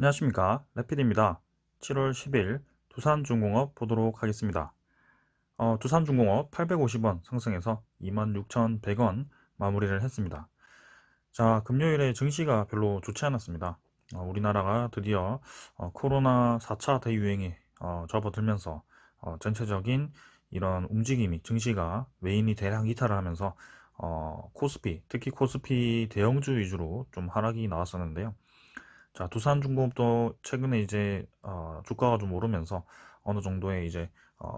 안녕하십니까, 레피드입니다. 7월 10일 두산중공업 보도록 하겠습니다. 두산중공업 850원 상승해서 26,100원 마무리를 했습니다. 자, 금요일에 증시가 별로 좋지 않았습니다. 우리나라가 드디어 코로나 4차 대유행에 접어들면서 전체적인 이런 움직임이, 증시가 외인이 대량 이탈을 하면서 코스피, 특히 코스피 대형주 위주로 좀 하락이 나왔었는데요. 자, 두산중공업도 최근에 이제 주가가 좀 오르면서 어느 정도의 이제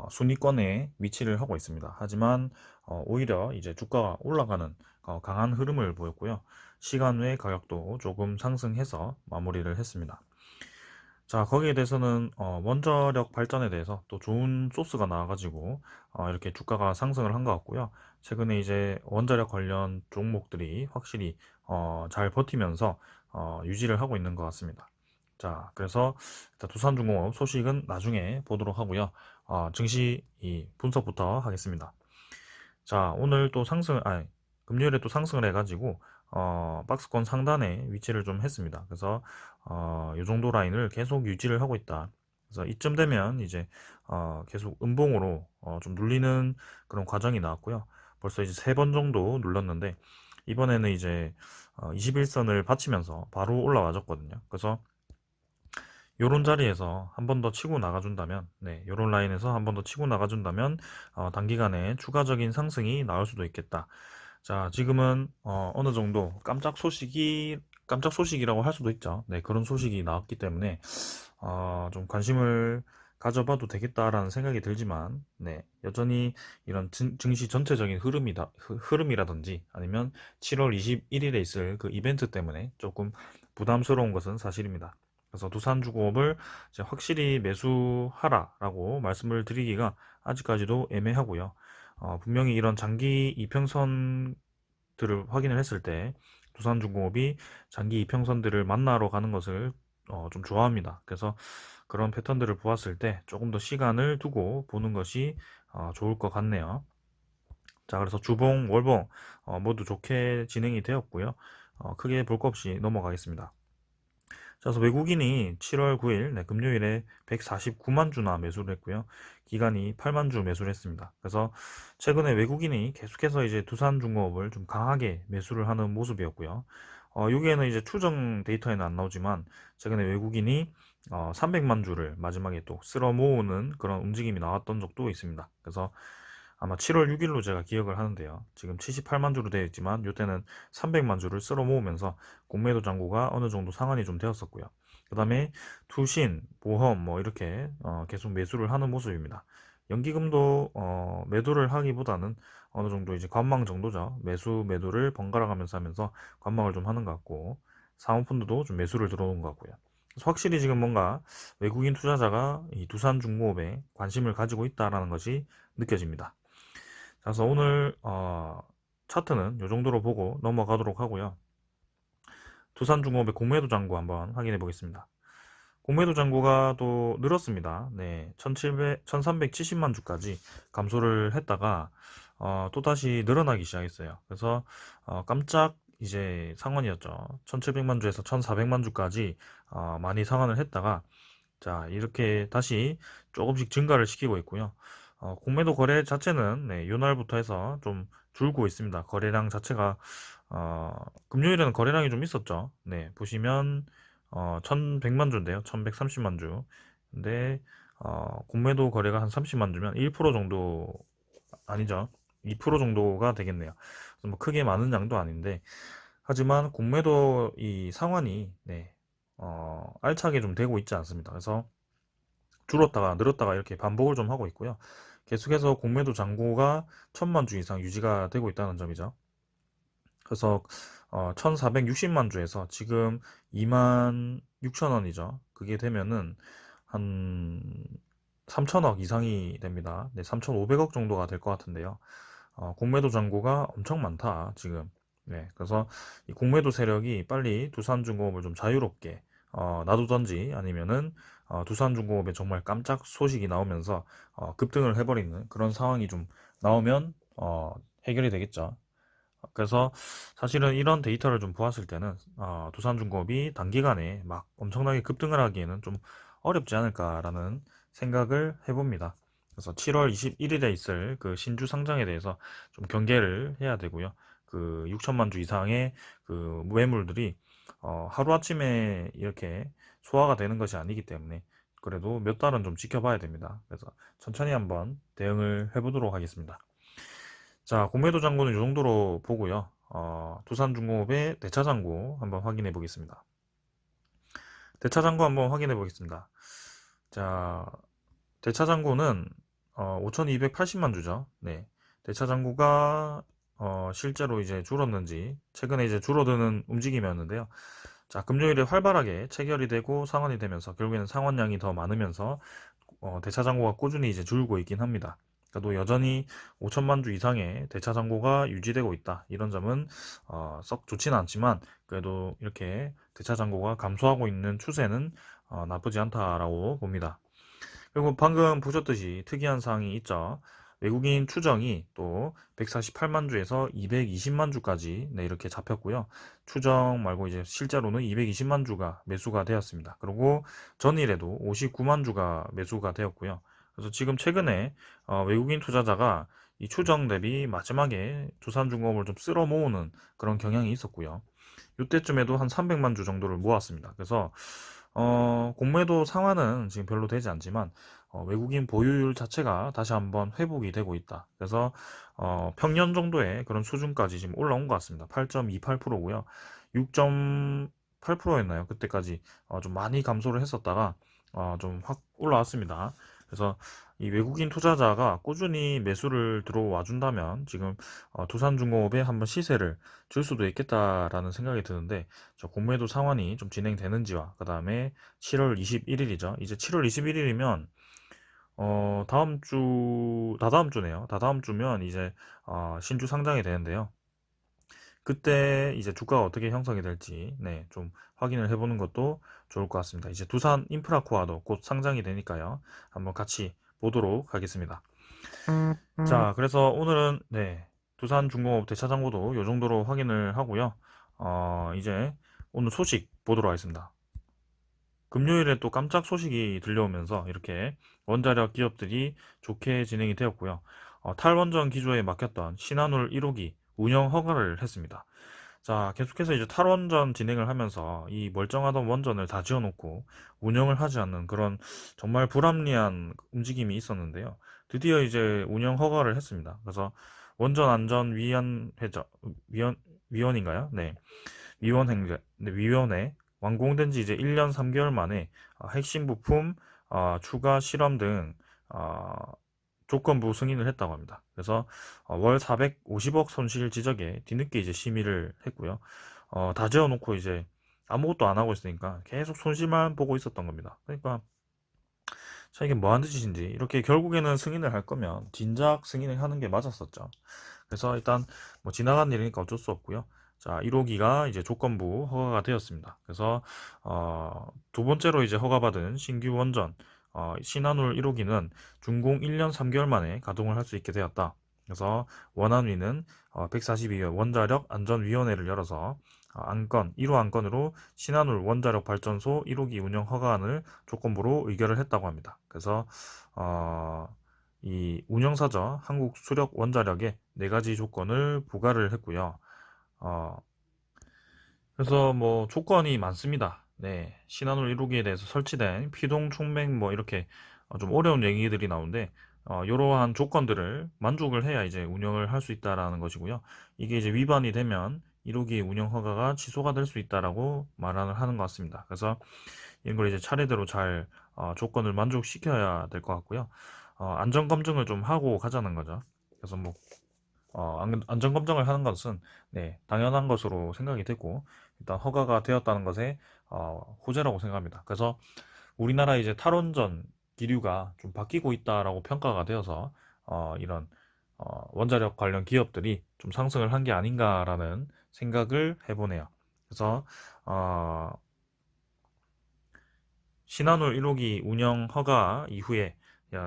순위권에 위치를 하고 있습니다. 하지만 오히려 이제 주가가 올라가는 강한 흐름을 보였고요. 시간 외 가격도 조금 상승해서 마무리를 했습니다. 자, 거기에 대해서는 원자력 발전에 대해서 또 좋은 소스가 나와가지고 이렇게 주가가 상승을 한 것 같고요. 최근에 이제 원자력 관련 종목들이 확실히 잘 버티면서 유지를 하고 있는 것 같습니다. 자, 그래서 일단 두산중공업 소식은 나중에 보도록 하고요. 증시 이 분석부터 하겠습니다. 자, 오늘 또 금요일에 또 상승을 해가지고 박스권 상단에 위치를 좀 했습니다. 그래서 이 정도 라인을 계속 유지를 하고 있다. 그래서 이쯤 되면 이제 계속 음봉으로 좀 눌리는 그런 과정이 나왔고요. 벌써 이제 3번 정도 눌렀는데 이번에는 이제 21선을 받치면서 바로 올라와줬거든요. 그래서 요런 자리에서 한 번 더 치고 나가준다면, 네, 요런 라인에서 한 번 더 치고 나가준다면 단기간에 추가적인 상승이 나올 수도 있겠다. 자, 지금은 어느 정도 깜짝 소식이라고 할 수도 있죠. 네, 그런 소식이 나왔기 때문에 좀 관심을 가져봐도 되겠다라는 생각이 들지만, 네, 여전히 이런 증시 전체적인 흐름이라든지 아니면 7월 21일에 있을 그 이벤트 때문에 조금 부담스러운 것은 사실입니다. 그래서 두산중공업을 이제 확실히 매수하라라고 말씀을 드리기가 아직까지도 애매하고요. 분명히 이런 장기 이평선들을 확인을 했을 때 두산중공업이 장기 이평선들을 만나러 가는 것을 좀 좋아합니다. 그래서 그런 패턴들을 보았을 때 조금 더 시간을 두고 보는 것이 좋을 것 같네요. 자, 그래서 주봉, 월봉 모두 좋게 진행이 되었고요. 크게 볼 거 없이 넘어가겠습니다. 자, 그래서 외국인이 7월 9일, 네, 금요일에 149만 주나 매수를 했고요. 기간이 8만 주 매수를 했습니다. 그래서 최근에 외국인이 계속해서 이제 두산중공업을 좀 강하게 매수를 하는 모습이었고요. 여기에는 이제 추정 데이터에는 안 나오지만 최근에 외국인이 300만 주를 마지막에 또 쓸어 모으는 그런 움직임이 나왔던 적도 있습니다. 그래서 아마 7월 6일로 제가 기억을 하는데요. 지금 78만 주로 되어 있지만 이때는 300만 주를 쓸어 모으면서 공매도 잔고가 어느 정도 상한이 좀 되었었고요. 그 다음에 투신, 보험 뭐 이렇게 계속 매수를 하는 모습입니다. 연기금도 매도를 하기보다는 어느 정도 이제 관망 정도죠. 매도를 번갈아 가면서 하면서 관망을 좀 하는 것 같고, 사모펀드도 좀 매수를 들어오는 것 같고요. 그래서 확실히 지금 뭔가 외국인 투자자가 이 두산중공업에 관심을 가지고 있다라는 것이 느껴집니다. 그래서 오늘 차트는 이 정도로 보고 넘어가도록 하고요. 두산중공업의 공매도 잔고 한번 확인해 보겠습니다. 공매도 잔고가 또 늘었습니다. 네, 1370만 주까지 감소를 했다가 또다시 늘어나기 시작했어요. 그래서 깜짝 이제 상환이었죠. 1700만 주에서 1400만 주까지 많이 상환을 했다가, 자, 이렇게 다시 조금씩 증가를 시키고 있고요. 공매도 거래 자체는, 네, 이날부터 해서 좀 줄고 있습니다. 거래량 자체가 금요일에는 거래량이 좀 있었죠. 네, 보시면 1100만 주인데요. 1130만 주. 근데 공매도 거래가 한 30만 주면 1% 정도, 아니죠. 2% 정도가 되겠네요. 그래서 뭐 크게 많은 양도 아닌데, 하지만 공매도 이 상환이, 네, 알차게 좀 되고 있지 않습니다. 그래서 줄었다가 늘었다가 이렇게 반복을 좀 하고 있고요. 계속해서 공매도 잔고가 1000만 주 이상 유지가 되고 있다는 점이죠. 그래서 1460만 주에서 지금 2만 6천 원이죠. 그게 되면은 한 3천억 이상이 됩니다. 네, 3,500억 정도가 될 것 같은데요. 공매도 잔고가 엄청 많다, 지금. 네, 그래서 이 공매도 세력이 빨리 두산중공업을 좀 자유롭게 놔두던지, 아니면은 두산중공업에 정말 깜짝 소식이 나오면서 급등을 해버리는 그런 상황이 좀 나오면 해결이 되겠죠. 그래서 사실은 이런 데이터를 좀 보았을 때는 두산중공업이 단기간에 막 엄청나게 급등을 하기에는 좀 어렵지 않을까라는 생각을 해봅니다. 그래서 7월 21일에 있을 그 신주 상장에 대해서 좀 경계를 해야 되고요. 그 6천만 주 이상의 그 매물들이 하루아침에 이렇게 소화가 되는 것이 아니기 때문에 그래도 몇 달은 좀 지켜봐야 됩니다. 그래서 천천히 한번 대응을 해보도록 하겠습니다. 자, 공매도 잔고는 이 정도로 보고요. 두산중공업의 대차잔고 한번 확인해 보겠습니다. 대차잔고 한번 확인해 보겠습니다. 자, 대차잔고는 5,280만 주죠. 네. 대차잔고가 실제로 이제 줄었는지 최근에 이제 줄어드는 움직임이었는데요. 자, 금요일에 활발하게 체결이 되고 상환이 되면서 결국에는 상환량이 더 많으면서 대차잔고가 꾸준히 이제 줄고 있긴 합니다. 그래도 여전히 5천만 주 이상의 대차잔고가 유지되고 있다. 이런 점은 썩 좋지는 않지만 그래도 이렇게 대차잔고가 감소하고 있는 추세는 나쁘지 않다라고 봅니다. 그리고 방금 보셨듯이 특이한 사항이 있죠. 외국인 추정이 또 148만 주에서 220만 주까지 네, 이렇게 잡혔고요. 추정 말고 이제 실제로는 220만 주가 매수가 되었습니다. 그리고 전일에도 59만 주가 매수가 되었고요. 그래서 지금 최근에 외국인 투자자가 이 추정 대비 마지막에 두산중공업을 좀 쓸어 모으는 그런 경향이 있었고요. 이때쯤에도 한 300만 주 정도를 모았습니다. 그래서 공매도 상환은 지금 별로 되지 않지만 외국인 보유율 자체가 다시 한번 회복이 되고 있다. 그래서 평년 정도의 그런 수준까지 지금 올라온 것 같습니다. 8.28%고요. 6.8%였나요? 그때까지 좀 많이 감소를 했었다가 좀 확 올라왔습니다. 그래서 이 외국인 투자자가 꾸준히 매수를 들어와 준다면 지금 두산중공업에 한번 시세를 줄 수도 있겠다라는 생각이 드는데 저 공매도 상환이 좀 진행되는지와 그 다음에 7월 21일이죠. 이제 7월 21일이면 다음 주, 다다음 주네요. 다다음 주면 이제 신주 상장이 되는데요. 그때 이제 주가가 어떻게 형성이 될지 네, 좀 확인을 해보는 것도 좋을 것 같습니다. 이제 두산 인프라코아도 곧 상장이 되니까요. 한번 같이 보도록 하겠습니다. 자, 그래서 오늘은 네, 두산중공업 대차장고도 이 정도로 확인을 하고요. 이제 오늘 소식 보도록 하겠습니다. 금요일에 또 깜짝 소식이 들려오면서 이렇게 원자력 기업들이 좋게 진행이 되었고요. 탈원전 기조에 맡겼던 신한울 1호기 운영 허가를 했습니다. 자, 계속해서 이제 탈원전 진행을 하면서 이 멀쩡하던 원전을 다 지어놓고 운영을 하지 않는 그런 정말 불합리한 움직임이 있었는데요. 드디어 이제 운영 허가를 했습니다. 그래서 위원인가요? 네. 위원회 완공된 지 이제 1년 3개월 만에 핵심 부품 추가 실험 등 어, 조건부 승인을 했다고 합니다. 그래서 월 450억 손실 지적에 뒤늦게 이제 심의를 했고요. 다 지어놓고 이제 아무것도 안 하고 있으니까 계속 손실만 보고 있었던 겁니다. 그러니까 자 이게 뭐 하는 짓인지 이렇게 결국에는 승인을 할 거면 진작 승인을 하는 게 맞았었죠. 그래서 일단 뭐 지나간 일이니까 어쩔 수 없고요. 자, 1호기가 이제 조건부 허가가 되었습니다. 그래서 두 번째로 이제 허가받은 신규 원전 신한울 1호기는 준공 1년 3개월 만에 가동을 할 수 있게 되었다. 그래서 원안위는 142회 원자력 안전위원회를 열어서 안건 1호 안건으로 신한울 원자력 발전소 1호기 운영 허가안을 조건부로 의결을 했다고 합니다. 그래서 이 운영사죠. 한국수력원자력에 네 가지 조건을 부과를 했고요. 어, 그래서 뭐 조건이 많습니다. 네, 신한울 1호기에 대해서 설치된 피동 촉매 뭐 이렇게 좀 어려운 얘기들이 나오는데 이러한 조건들을 만족을 해야 이제 운영을 할 수 있다라는 것이고요. 이게 이제 위반이 되면 1호기 운영 허가가 취소가 될 수 있다라고 말을 하는 것 같습니다. 그래서 이런 걸 이제 차례대로 잘 조건을 만족시켜야 될 것 같고요. 안전 검증을 좀 하고 가자는 거죠. 그래서 뭐 안전 검증을 하는 것은 네, 당연한 것으로 생각이 되고 일단 허가가 되었다는 것에 호재라고 생각합니다. 그래서 우리나라 이제 탈원전 기류가 좀 바뀌고 있다라고 평가가 되어서 이런 원자력 관련 기업들이 좀 상승을 한 게 아닌가라는 생각을 해보네요. 그래서 신한울 1호기 운영 허가 이후에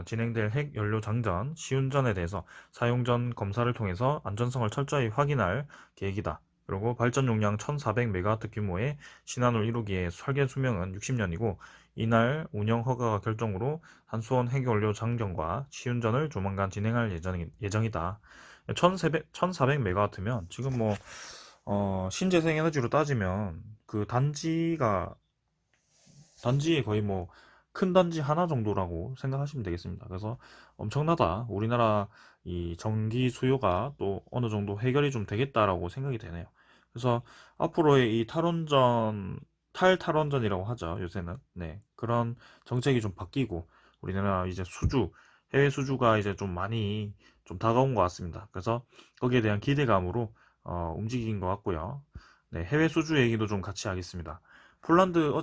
진행될 핵 연료 장전, 시운전에 대해서 사용 전 검사를 통해서 안전성을 철저히 확인할 계획이다. 그리고 발전 용량 1400메가와트 규모의 신한울 1호기의 설계 수명은 60년이고 이날 운영 허가가 결정으로 한수원 핵연료 장전과 시운전을 조만간 진행할 예정이다. 1400메가와트면 지금 뭐 신재생 에너지로 따지면 그 단지에 거의 뭐 큰 단지 하나 정도라고 생각하시면 되겠습니다. 그래서 엄청나다. 우리나라 이 전기 수요가 또 어느 정도 해결이 좀 되겠다라고 생각이 되네요. 그래서 앞으로의 이 탈탈원전이라고 하죠. 요새는. 네. 그런 정책이 좀 바뀌고 우리나라 이제 해외 수주가 이제 좀 많이 좀 다가온 것 같습니다. 그래서 거기에 대한 기대감으로 움직인 것 같고요. 네, 해외 수주 얘기도 좀 같이 하겠습니다. 폴란드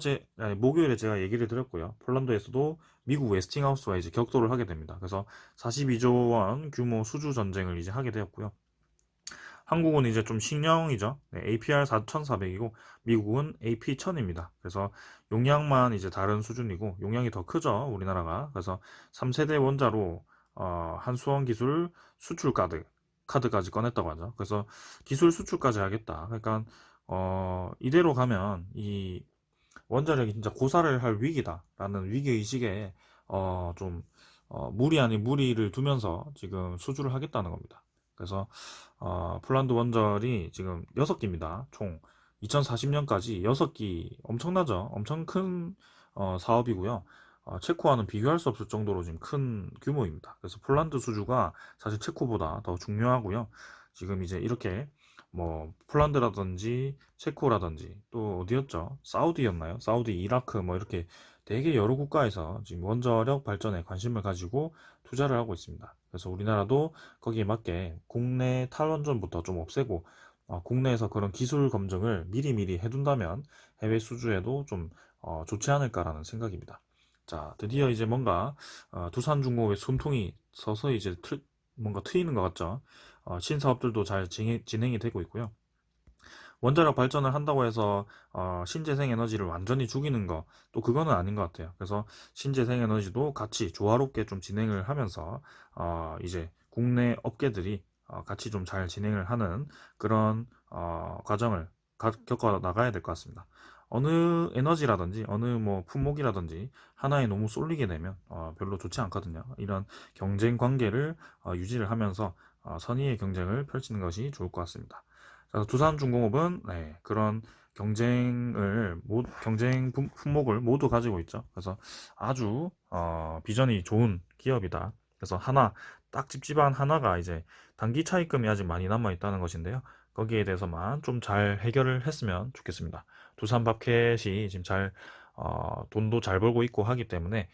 목요일에 제가 얘기를 드렸고요. 폴란드에서도 미국 웨스팅하우스와 이제 격돌을 하게 됩니다. 그래서 42조 원 규모 수주 전쟁을 이제 하게 되었고요. 한국은 이제 좀 신형이죠. 네, APR 4400이고 미국은 AP 1000입니다. 그래서 용량만 이제 다른 수준이고 용량이 더 크죠. 우리나라가. 그래서 3세대 원자로 한수원 기술 수출 카드까지 꺼냈다고 하죠. 그래서 기술 수출까지 하겠다. 그러니까 이대로 가면 이 원자력이 진짜 고사를 할 위기다라는 위기의식에 좀 무리 아닌 무리를 두면서 지금 수주를 하겠다는 겁니다. 그래서 폴란드 원전이 지금 6기입니다. 총 2040년까지 6기 엄청나죠? 엄청 큰 사업이고요. 체코와는 비교할 수 없을 정도로 지금 큰 규모입니다. 그래서 폴란드 수주가 사실 체코보다 더 중요하고요. 지금 이제 이렇게 뭐 폴란드라든지 체코라든지 또 어디였죠? 사우디였나요? 사우디, 이라크 뭐 이렇게 되게 여러 국가에서 지금 원자력 발전에 관심을 가지고 투자를 하고 있습니다. 그래서 우리나라도 거기에 맞게 국내 탈원전부터 좀 없애고 국내에서 그런 기술 검증을 미리미리 해둔다면 해외 수주에도 좀 좋지 않을까라는 생각입니다. 자, 드디어 이제 뭔가 두산중공업의 숨통이 서서히 이제 뭔가 트이는 것 같죠. 신사업들도 잘 진행이 되고 있고요. 원자력 발전을 한다고 해서 신재생 에너지를 완전히 죽이는 거 또 그거는 아닌 것 같아요. 그래서 신재생 에너지도 같이 조화롭게 좀 진행을 하면서 이제 국내 업계들이 같이 좀 잘 진행을 하는 그런 과정을 겪어 나가야 될 것 같습니다. 어느 에너지라든지 어느 뭐 품목이라든지 하나에 너무 쏠리게 되면 별로 좋지 않거든요. 이런 경쟁 관계를 유지를 하면서 선의의 경쟁을 펼치는 것이 좋을 것 같습니다. 두산중공업은 네, 그런 경쟁 품목을 모두 가지고 있죠. 그래서 아주 비전이 좋은 기업이다. 그래서 딱 집집안 하나가 이제 단기 차입금이 아직 많이 남아 있다는 것인데요. 거기에 대해서만 좀 잘 해결을 했으면 좋겠습니다. 두산밥켓이 지금 돈도 잘 벌고 있고 하기 때문에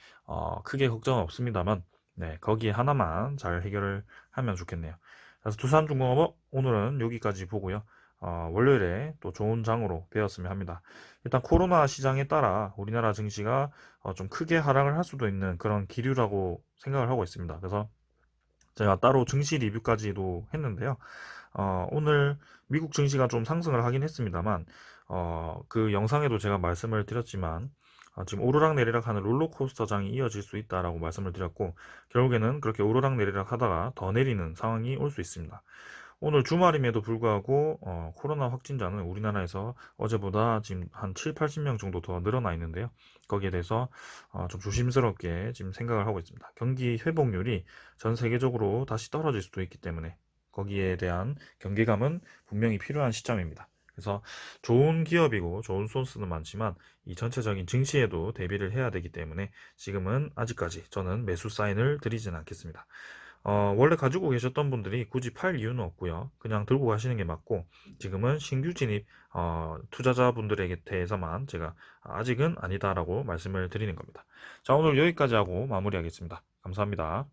크게 걱정은 없습니다만 네, 거기에 하나만 잘 해결을 하면 좋겠네요. 그래서 두산중공업 오늘은 여기까지 보고요. 월요일에 또 좋은 장으로 되었으면 합니다. 일단 코로나 시장에 따라 우리나라 증시가 좀 크게 하락을 할 수도 있는 그런 기류라고 생각을 하고 있습니다. 그래서 제가 따로 증시 리뷰까지도 했는데요. 오늘 미국 증시가 좀 상승을 하긴 했습니다만, 그 영상에도 제가 말씀을 드렸지만, 지금 오르락내리락 하는 롤러코스터장이 이어질 수 있다라고 말씀을 드렸고, 결국에는 그렇게 오르락내리락 하다가 더 내리는 상황이 올 수 있습니다. 오늘 주말임에도 불구하고 코로나 확진자는 우리나라에서 어제보다 지금 한 7, 80명 정도 더 늘어나 있는데요. 거기에 대해서 좀 조심스럽게 지금 생각을 하고 있습니다. 경기 회복률이 전 세계적으로 다시 떨어질 수도 있기 때문에 거기에 대한 경계감은 분명히 필요한 시점입니다. 그래서 좋은 기업이고 좋은 소스는 많지만 이 전체적인 증시에도 대비를 해야 되기 때문에 지금은 아직까지 저는 매수 사인을 드리지는 않겠습니다. 원래 가지고 계셨던 분들이 굳이 팔 이유는 없고요. 그냥 들고 가시는 게 맞고 지금은 신규 진입 투자자분들에게 대해서만 제가 아직은 아니다라고 말씀을 드리는 겁니다. 자, 오늘 여기까지 하고 마무리하겠습니다. 감사합니다.